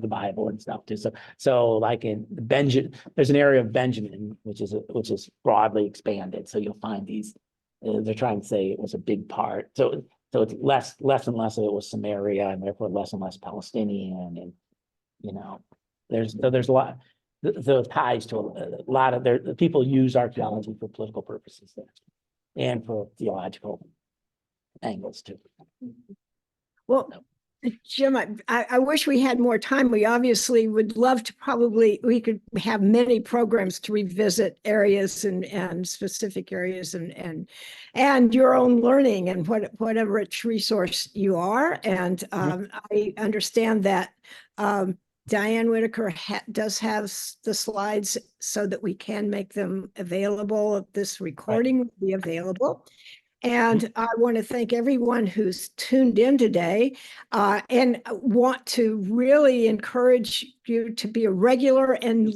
the Bible and stuff too. So like in Benjamin, there's an area of Benjamin, which is broadly expanded. So you'll find these, they're trying to say it was a big part. So it's less and less of it was Samaria, and therefore less and less Palestinian. And, there's a lot, those ties to a lot of their people use archaeology for political purposes there, and for theological angles too. Well, Jim, I wish we had more time. We obviously would love to we could have many programs to revisit areas and specific areas and your own learning and whatever rich resource you are. And I understand that Diane Whitaker does have the slides so that we can make them available. This recording will be available. And I want to thank everyone who's tuned in today, and want to really encourage you to be a regular, and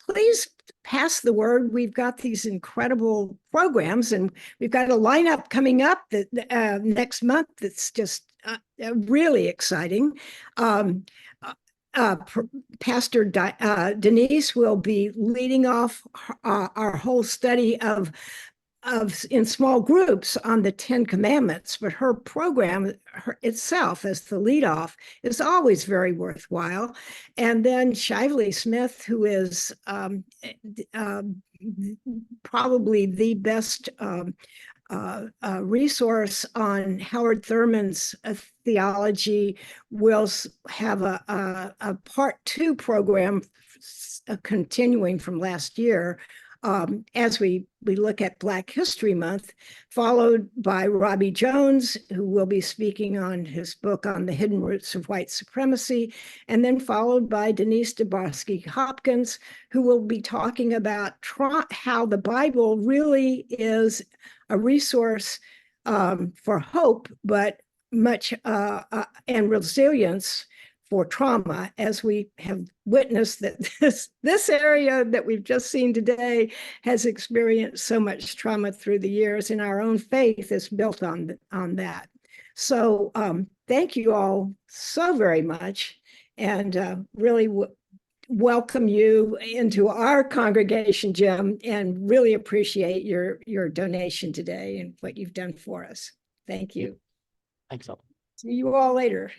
please pass the word. We've got these incredible programs, and we've got a lineup coming up that next month that's just really exciting. Pastor Denise will be leading off our whole study of in small groups on the 10 Commandments, but her program itself as the lead off is always very worthwhile. And then Shively Smith, who is probably the best resource on Howard Thurman's theology, will have a part 2 program continuing from last year, as we look at Black History Month, followed by Robbie Jones, who will be speaking on his book on the hidden roots of white supremacy, and then followed by Denise Dubosky Hopkins, who will be talking about how the Bible really is a resource for hope, but much and resilience for trauma, as we have witnessed that this area that we've just seen today has experienced so much trauma through the years, and our own faith is built on that. So thank you all so very much, and really welcome you into our congregation, Jim, and really appreciate your donation today and what you've done for us. Thank you. Thanks all. See you all later.